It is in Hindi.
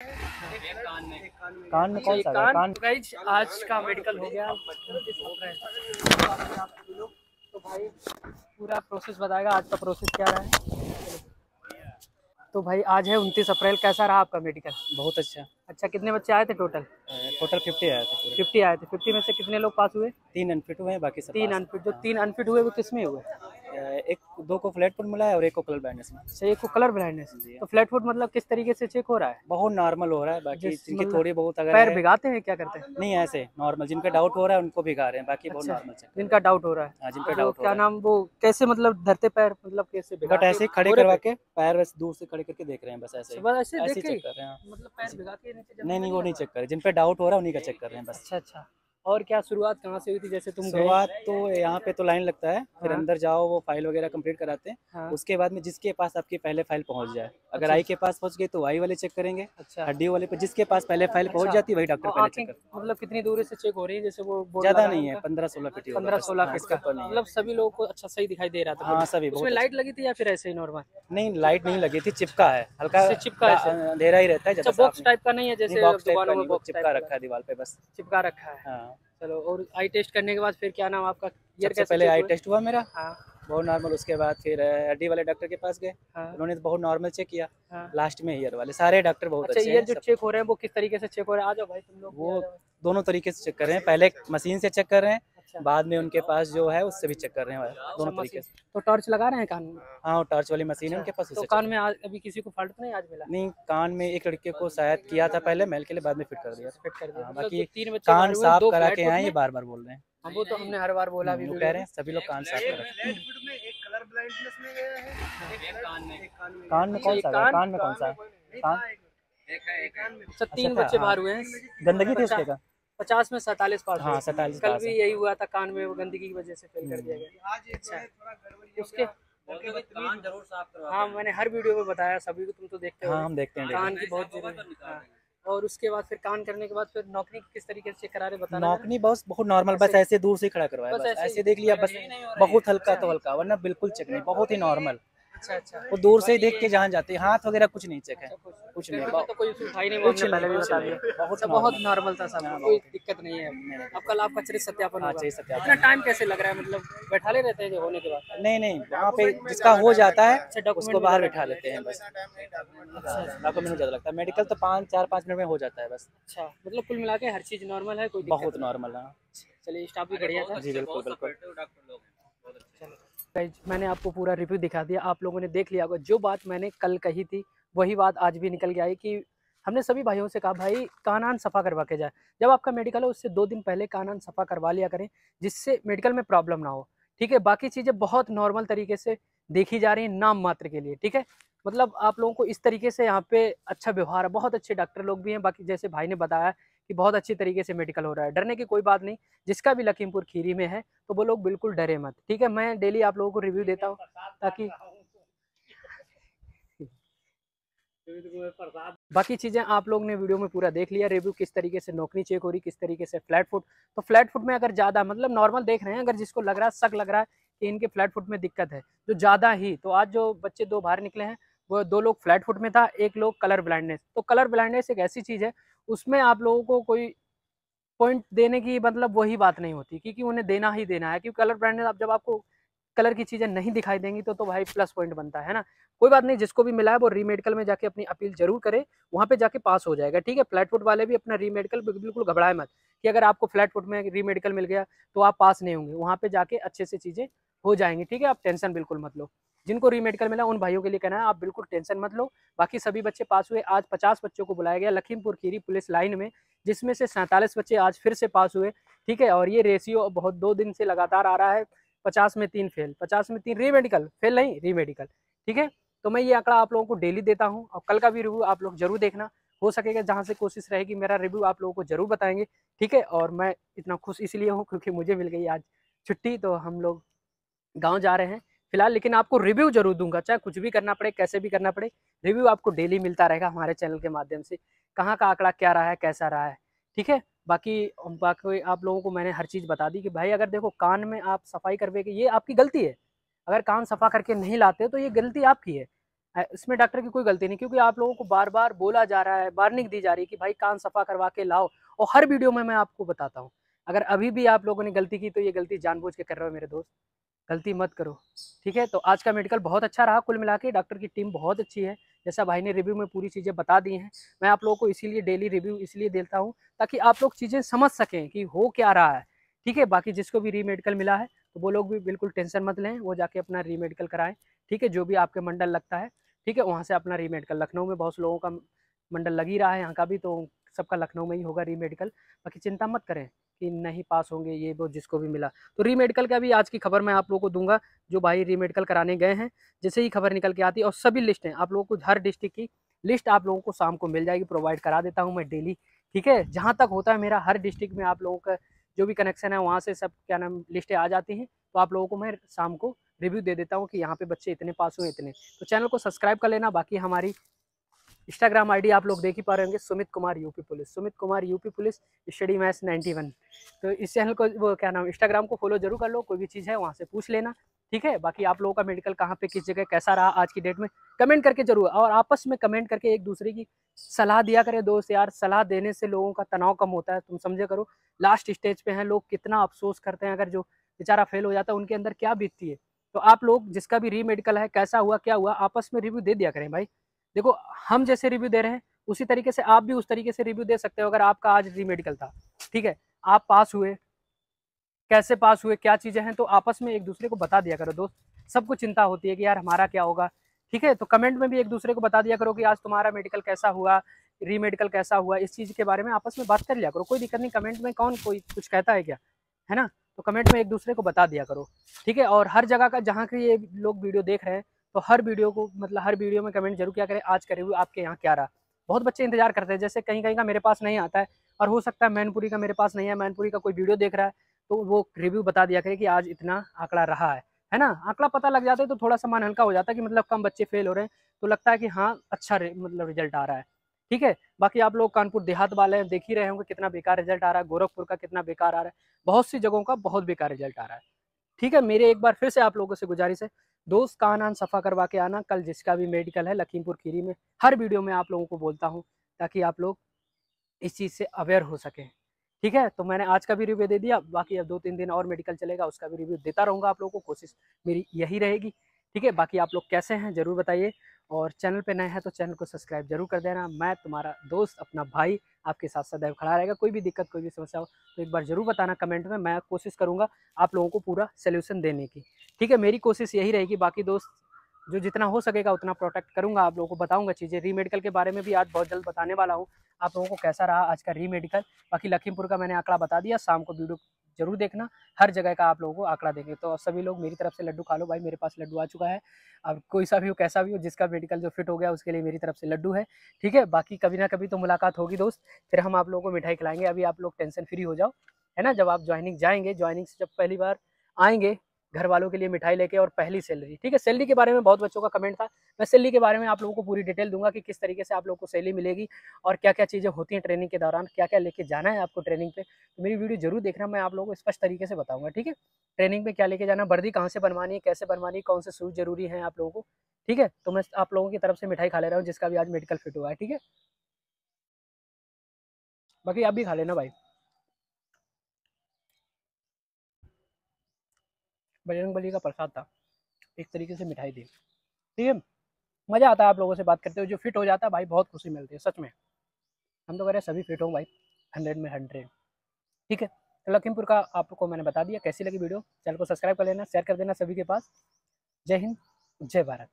कान में कौन सा है? कान गाइज आज का मेडिकल हो गया। तो भाई पूरा प्रोसेस बताएगा आज का प्रोसेस क्या रहा है। तो भाई आज है 29 अप्रैल, कैसा रहा आपका मेडिकल? बहुत अच्छा। अच्छा, कितने बच्चे आए थे टोटल? टोटल 50 आए थे पूरे। 50 आए थे। 50 में से कितने लोग पास हुए? 3 अनफिट हुए हैं, बाकी सब 3 पास अनफिट। जो 3 अनफिट हुए वो किस में हुए? एक 2 को फ्लैट फुट मिला है और 1 को कलर ब्लाइंडनेस में। सही को कलर ब्लाइंडनेस। तो फ्लैट फुट मतलब किस तरीके से चेक हो रहा है? बहुत नॉर्मल हो रहा है, बाकी जिनकी मतलब थोड़ी बहुत अगर पैर है भिगाते हैं, क्या करते हैं? नहीं ऐसे नॉर्मल, जिनका डाउट हो रहा है उनको भिगा रहे हैं, बाकी बहुत अच्छा, नॉर्मल चेक। जिनका डाउट हो रहा है। हाँ, जिन पे जो डाउट हो क्या रहा है नाम, वो कैसे मतलब धरते पैर, मतलब कैसे बट भिगाते ऐसे ही खड़े बोरे करवा पे? के पैर वैसे दूर से खड़े करके देख रहे हैं, बस ऐसे ही बस ऐसे ऐसे देख ही के चेक कर रहे हैं। मतलब पैर भिगा के नीचे जमीन नहीं में नहीं, वो नहीं लगा? चेक कर रहे, जिन पे डाउट हो रहा है उन्हीं का चेक कर रहे हैं बस। अच्छा अच्छा। और क्या शुरुआत कहाँ से हुई थी, जैसे तुम गए? शुरुआत तो यहाँ पे तो लाइन लगता है, फिर हाँ अंदर जाओ, वो फाइल वगैरह कंप्लीट कराते हैं। हाँ। उसके बाद में जिसके पास आपकी पहले फाइल पहुँच जाए, अगर अच्छा आई के पास पहुँच गई तो आई वाले चेक करेंगे। अच्छा हड्डी वाले पे जिसके पास पहले फाइल पहुँच अच्छा। जाती है वही डॉक्टर और पहले आंखें चेक करते मतलब कितनी दूरी से चेक हो रही है, जैसे वो हैं। बोर्ड ज़्यादा लगा है नहीं है, उनका? 15-16 फीट ही होगा 15-16 हाँ, फीट इसके का, ऊपर नहीं है। मतलब सभी लोगों को अच्छा सही दिखाई दे रहा था? हाँ, सभी उसमें बहुत लाइट अच्छा। लगी थी या फिर ऐसे ही नॉर्मल? नहीं, लाइट नहीं लगी थी, चिपका है हल्का, से चिपका है? अंधेरा ही रहता है, अच्छा, ज़्यादा साफ बॉक्स नहीं। टाइप का नहीं है नहीं, जैसे बॉक्स टाइप का दुकानों में नहीं, वो बॉक्स टाइप चिपका का रखा है दीवार पे बस। चिपका रखा है? हाँ। चलो, और आई टेस्ट करने के बाद फिर क्या नाम आपका, ईयर सबसे कैसे पहले चेक आई हुए? टेस्ट हुआ मेरा, हाँ बहुत नॉर्मल। उसके बाद फिर हड्डी वाले डॉक्टर के पास गए, हाँ उन्होंने तो बहुत नॉर्मल चेक किया। हाँ। लास्ट में ईयर वाले, सारे डॉक्टर बहुत अच्छा, अच्छे ईयर हैं जो सब। चेक हो रहे हैं वो किस तरीके से चेक हो रहे हैं? आ जाओ भाई, तुम लोग भी आ वो जाओ। दोनों तरीके से चेक कर रहे हैं, पहले मशीन से चेक कर रहे हैं, अच्छा बाद में उनके पास जो है उससे भी चेक कर रहे हैं, अच्छा। दोनों तरीके मशीन से। तो टॉर्च लगा रहे हैं कान में? हाँ, वो टॉर्च वाली मशीन है अच्छा, उनके पास, तो उससे चेक कान कर। में आज अभी किसी को फॉल्ट तो नहीं आज मिला? नहीं, कान में एक लड़के को शायद किया था पहले मेल के लिए, बाद में फिट कर दिया फिट कर था। दिया? हाँ, मतलब जो बाकी 3 बच्चे कान बाहर हुए हैं, साफ 2 करा फ्लैट के फुट आए, ये में। बार बार बोल रहे हैं। हाँ, वो तो हमने हर बार बोला भी वो वीडियो कह में। रहे हैं सभी लोग कान साफ करें। कान में कौन सा है? कान में कौन सा है? कान अच्छा, अच्छा 3 था, बच्चे हाँ। बाहर हुए हैं। गंदगी थी उसके का। 50 में 47 पास हाँ, हुए। 47 कल पास भी है। यही हुआ था, कान में वो गंदगी की वजह से फेल कर दिया गया। अच्छा, उसके कान जरूर साफ करवा। हाँ, मैंने हर वीडियो में बताया सभी को, तुम तो देखते हो। हाँ, हम देखते हैं कान डेली। की बहुत जरूरी है। हाँ। और उसके बाद फिर कान करने के बाद फिर नौकरी किस तरीके से चेक करा रहे, बताना जरा। नौकनी बस बहुत नॉर्मल, बस ऐसे दूर से ही खड़ा करवाया, बस बस ऐसे ही? ऐसे देख लिया बस। बहुत हल्का तो हल्का, वरना बिल्कुल चेक नहीं, बहुत ही नॉर्मल। अच्छा अच्छा। वो दूर से ही देख के जहाँ जाते हैं, हाथ वगैरह कुछ नहीं चेक है, अच्छा, कुछ फिर नहीं, भी तो कोई इशू था ही नहीं, वो हमने पहले भी कुछ बता नहीं, दिया। बहुत अच्छा, बहुत नॉर्मल। नॉर्मल था सब, हाँ, कोई बहुत। दिक्कत नहीं है। अब कल आपका चरित्र सत्यापन हाँ, होगा। चाहिए सत्यापन। इतना टाइम कैसे लग रहा है, मतलब बैठा ले रहते हैं जो होने के बाद? नहीं नहीं, वहाँ पे जिसका हो जाता है अच्छा, डॉक्यूमेंट उसको में बाहर ज़्यादा बिठा टाइम लेते हैं बस। अच्छा डॉक्यूमेंट में ज़्यादा लगता है, मेडिकल तो 4-5 मिनट में हो जाता है बस। अच्छा, मतलब कुल मिला के हर चीज़ नॉर्मल है, कोई दिक्कत बहुत नहीं? नॉर्मल है। चलिए, स्टाफ भी बढ़िया था। जी बिल्कुल बिल्कुल। चलो गाइज, मैंने आपको पूरा रिव्यू दिखा दिया, आप लोगों ने देख लिया होगा। जो बात मैंने कल कही थी वही बात आज भी निकल के आई कि हमने सभी भाइयों से कहा भाई कान सफ़ा करवा के जाए। जब आपका मेडिकल है उससे 2 दिन पहले कान सफ़ा करवा लिया करें, जिससे मेडिकल में प्रॉब्लम ना हो। ठीक है, बाकी चीज़ें बहुत नॉर्मल तरीके से देखी जा रही हैं, नाम मात्र के लिए। ठीक है, मतलब आप लोगों को इस तरीके से यहाँ पे अच्छा व्यवहार है, बहुत अच्छे डॉक्टर लोग भी हैं। बाकी जैसे भाई ने बताया कि बहुत अच्छी तरीके से मेडिकल हो रहा है, डरने की कोई बात नहीं। जिसका भी लखीमपुर खीरी में है तो वो लोग बिल्कुल डरे मत। ठीक है, मैं डेली आप लोगों को रिव्यू देता हूँ ताकि बाकी चीज़ें आप लोग ने वीडियो में पूरा देख लिया, रिव्यू किस तरीके से नौकरी चेक हो रही, किस तरीके से फ्लैट फुट। तो फ्लैट फुट में अगर ज़्यादा मतलब नॉर्मल देख रहे हैं, अगर जिसको लग रहा है, शक लग रहा है कि इनके फ्लैट फुट में दिक्कत है जो ज़्यादा ही, तो आज जो बच्चे 2 बाहर निकले हैं वो 2 लोग फ्लैट फुट में था, 1 लोग कलर ब्लाइंडनेस। तो कलर ब्लाइंडनेस एक ऐसी चीज़ है, उसमें आप लोगों को कोई पॉइंट देने की मतलब वही बात नहीं होती, क्योंकि उन्हें देना ही देना है। क्योंकि कलर ब्लाइंडनेस, अब जब आपको कलर की चीज़ें नहीं दिखाई देंगी तो भाई प्लस पॉइंट बनता है ना। कोई बात नहीं, जिसको भी मिला है वो रीमेडिकल में जाके अपनी अपील जरूर करे, वहाँ पे जाके पास हो जाएगा। ठीक है, फ्लैट फुट वाले भी अपना रीमेडिकल बिल्कुल घबराए मत कि अगर आपको फ्लैट फुट में रीमेडिकल मिल गया तो आप पास नहीं होंगे, वहाँ पे जाके अच्छे से चीज़ें हो जाएंगी। ठीक है, आप टेंशन बिल्कुल मत लो। जिनको रीमेडिकल मिला उन भाइयों के लिए कहना है आप बिल्कुल टेंशन मत लो। बाकी सभी बच्चे पास हुए। आज 50 बच्चों को बुलाया गया लखीमपुर खीरी पुलिस लाइन में, जिसमें से 47 बच्चे आज फिर से पास हुए। ठीक है, और ये रेशियो बहुत 2 दिन से लगातार आ रहा है। 50 में 3 फेल, 50 में 3 रीमेडिकल, फेल नहीं रीमेडिकल। ठीक है, तो मैं ये आंकड़ा आप लोगों को डेली देता हूँ और कल का भी रिव्यू आप लोग जरूर देखना। हो सकेगा जहाँ से कोशिश रहेगी मेरा रिव्यू आप लोगों को जरूर बताएंगे। ठीक है, और मैं इतना खुश इसलिए हूँ क्योंकि मुझे मिल गई आज छुट्टी, तो हम लोग गाँव जा रहे हैं फिलहाल। लेकिन आपको रिव्यू जरूर दूंगा, चाहे कुछ भी करना पड़े, कैसे भी करना पड़े, रिव्यू आपको डेली मिलता रहेगा हमारे चैनल के माध्यम से, कहाँ का आंकड़ा क्या रहा है, कैसा रहा है। ठीक है, बाकी आप लोगों को मैंने हर चीज़ बता दी कि भाई अगर देखो कान में आप सफाई करवे के, ये आपकी गलती है। अगर कान सफा करके नहीं लाते तो ये गलती आपकी है। इसमें डॉक्टर की कोई गलती नहीं, क्योंकि आप लोगों को बार बार बोला जा रहा है, वार्निंग दी जा रही है कि भाई कान सफा करवा के लाओ, और हर वीडियो में मैं आपको बताता हूँ। अगर अभी भी आप लोगों ने गलती की तो ये गलती जानबूझ के कर रहे हो मेरे दोस्त, गलती मत करो, ठीक है। तो आज का मेडिकल बहुत अच्छा रहा, कुल मिला के डॉक्टर की टीम बहुत अच्छी है, जैसा भाई ने रिव्यू में पूरी चीज़ें बता दी हैं। मैं आप लोगों को इसीलिए डेली रिव्यू इसलिए देता हूँ ताकि आप लोग चीज़ें समझ सकें कि हो क्या रहा है, ठीक है। बाकी जिसको भी री मेडिकल मिला है तो वो लोग भी बिल्कुल टेंशन मत लें, वो जाके अपना री मेडिकल कराएं, ठीक है। जो भी आपके मंडल लगता है, ठीक है, वहाँ से अपना री मेडिकल, लखनऊ में बहुत लोगों का मंडल लग ही रहा है, यहाँ का भी, तो सबका लखनऊ में ही होगा री मेडिकल। बाकी चिंता मत करें कि नहीं पास होंगे ये वो, जिसको भी मिला। तो री मेडिकल का भी आज की खबर मैं आप लोगों को दूंगा, जो भाई री मेडिकल कराने गए हैं, जैसे ही खबर निकल के आती है, और सभी लिस्टें आप लोगों को, हर डिस्ट्रिक्ट की लिस्ट आप लोगों को शाम को मिल जाएगी, प्रोवाइड करा देता हूँ मैं डेली, ठीक है। जहाँ तक होता है मेरा, हर डिस्ट्रिक्ट में आप लोगों का जो भी कनेक्शन है वहाँ से सब क्या नाम लिस्टें आ जाती हैं, तो आप लोगों को मैं शाम को रिव्यू दे देता हूँ कि यहाँ पे बच्चे इतने पास हुए इतने। तो चैनल को सब्सक्राइब कर लेना। बाकी हमारी इंस्टाग्राम आईडी आप लोग देख ही पा रहे होंगे, Sumit Kumar UP police, Sumit Kumar UP police study maths 91। तो इस चैनल को, वो क्या नाम, इंस्टाग्राम को फॉलो जरूर कर लो, कोई भी चीज़ है वहाँ से पूछ लेना, ठीक है। बाकी आप लोगों का मेडिकल कहाँ पे किस जगह कैसा रहा आज की डेट में, कमेंट करके जरूर, और आपस में कमेंट करके एक दूसरे की सलाह दिया करें दोस्त यार। सलाह देने से लोगों का तनाव कम होता है, तुम समझे करो। लास्ट स्टेज पे हैं लोग, कितना अफसोस करते हैं, अगर जो बेचारा फेल हो जाता है उनके अंदर क्या बीतती है। तो आप लोग जिसका भी री मेडिकल है, कैसा हुआ क्या हुआ, आपस में रिव्यू दे दिया करें भाई। देखो हम जैसे रिव्यू दे रहे हैं उसी तरीके से आप भी उस तरीके से रिव्यू दे सकते हो। अगर आपका आज री मेडिकल था, ठीक है, आप पास हुए, कैसे पास हुए, क्या चीज़ें हैं, तो आपस में एक दूसरे को बता दिया करो दोस्त। सबको चिंता होती है कि यार हमारा क्या होगा, ठीक है। तो कमेंट में भी एक दूसरे को बता दिया करो कि आज तुम्हारा मेडिकल कैसा हुआ, री मेडिकल कैसा हुआ, इस चीज़ के बारे में आपस में बात कर लिया करो, कोई दिक्कत नहीं। कमेंट में कौन कोई कुछ कहता है क्या, है ना। तो कमेंट में एक दूसरे को बता दिया करो, ठीक है। और हर जगह का, जहाँ के ये लोग वीडियो देख रहे हैं, तो हर वीडियो को, मतलब हर वीडियो में कमेंट जरूर किया करें, आज का रिव्यू आपके यहाँ क्या रहा। बहुत बच्चे इंतजार करते हैं, जैसे कहीं कहीं का मेरे पास नहीं आता है, और हो सकता है मैनपुरी का मेरे पास नहीं है, मैनपुरी का कोई वीडियो देख रहा है, तो वो रिव्यू बता दिया करे कि आज इतना आंकड़ा रहा है ना। आंकड़ा पता लग जाता है तो थोड़ा सा मन हल्का हो जाता है कि मतलब कम बच्चे फेल हो रहे हैं, तो लगता है कि हाँ अच्छा मतलब रिजल्ट आ रहा है, ठीक है। बाकी आप लोग कानपुर देहात वाले हैं, देख ही रहे होंगे कितना बेकार रिजल्ट आ रहा है, गोरखपुर का कितना बेकार आ रहा है, बहुत सी जगहों का बहुत बेकार रिजल्ट आ रहा है, ठीक है। मेरे एक बार फिर से आप लोगों से गुजारिश है दोस्त, कान आन सफा करवा के आना। कल जिसका भी मेडिकल है लखीमपुर खीरी में, हर वीडियो में आप लोगों को बोलता हूँ ताकि आप लोग इस चीज़ से अवेयर हो सके, ठीक है। तो मैंने आज का भी रिव्यू दे दिया, बाकी अब 2-3 दिन और मेडिकल चलेगा, उसका भी रिव्यू देता रहूँगा आप लोगों को, कोशिश मेरी यही रहेगी, ठीक है। बाकी आप लोग कैसे हैं ज़रूर बताइए, और चैनल पे नए हैं तो चैनल को सब्सक्राइब जरूर कर देना। मैं तुम्हारा दोस्त, अपना भाई, आपके साथ सदैव खड़ा रहेगा। कोई भी दिक्कत, कोई भी समस्या हो तो एक बार ज़रूर बताना कमेंट में, मैं कोशिश करूँगा आप लोगों को पूरा सोल्यूशन देने की, ठीक है। मेरी कोशिश यही रहेगी। बाकी दोस्त जो जितना हो सकेगा उतना प्रोटेक्ट करूँगा, आप लोगों को बताऊँगा चीज़ें। री मेडिकल के बारे में भी आज बहुत जल्द बताने वाला हूँ आप लोगों को, कैसा रहा आज का री मेडिकल। बाकी लखीमपुर का मैंने आंकड़ा बता दिया, शाम को वीडियो जरूर देखना, हर जगह का आप लोगों को आंकड़ा देंगे। तो सभी लोग मेरी तरफ से लड्डू खा लो भाई, मेरे पास लड्डू आ चुका है। अब कोई सा भी हो, कैसा भी हो, जिसका मेडिकल जो फिट हो गया उसके लिए मेरी तरफ से लड्डू है, ठीक है। बाकी कभी ना कभी तो मुलाकात होगी दोस्त, फिर हम आप लोगों को मिठाई खिलाएंगे। अभी आप लोग टेंशन फ्री हो जाओ, है ना। जब आप ज्वाइनिंग जाएंगे, ज्वाइनिंग से जब पहली बार आएंगे घर वालों के लिए मिठाई लेके, और पहली सैलरी, ठीक है। सैलरी के बारे में बहुत बच्चों का कमेंट था, मैं सैलरी के बारे में आप लोगों को पूरी डिटेल दूंगा कि किस तरीके से आप लोगों को सैलरी मिलेगी, और क्या क्या चीज़ें होती हैं ट्रेनिंग के दौरान, क्या क्या लेके जाना है आपको ट्रेनिंग पे। तो मेरी वीडियो जरूर देखना, मैं आप लोगों को स्पष्ट तरीके से बताऊंगा, ठीक है। ट्रेनिंग में क्या लेके जाना, वर्दी कहाँ से बनवानी है, कैसे बनवानी है, कौन से शूज जरूरी हैं आप लोगों को, ठीक है। तो मैं आप लोगों की तरफ से मिठाई खा ले रहा हूँ, जिसका भी आज मेडिकल फिट हुआ है, ठीक है। बाकी आप भी खा लेना भाई, बजरंग बली का प्रसाद था, एक तरीके से मिठाई थी, ठीक है। मज़ा आता है आप लोगों से बात करते हुए, जो फिट हो जाता है भाई बहुत खुशी मिलती है सच में। हम तो कह रहे हैं सभी फिट हो भाई, 100 में 100, ठीक है। तो लखीमपुर का आपको मैंने बता दिया। कैसी लगी वीडियो, चैनल को सब्सक्राइब कर लेना, शेयर कर देना सभी के पास। जय हिंद, जय भारत।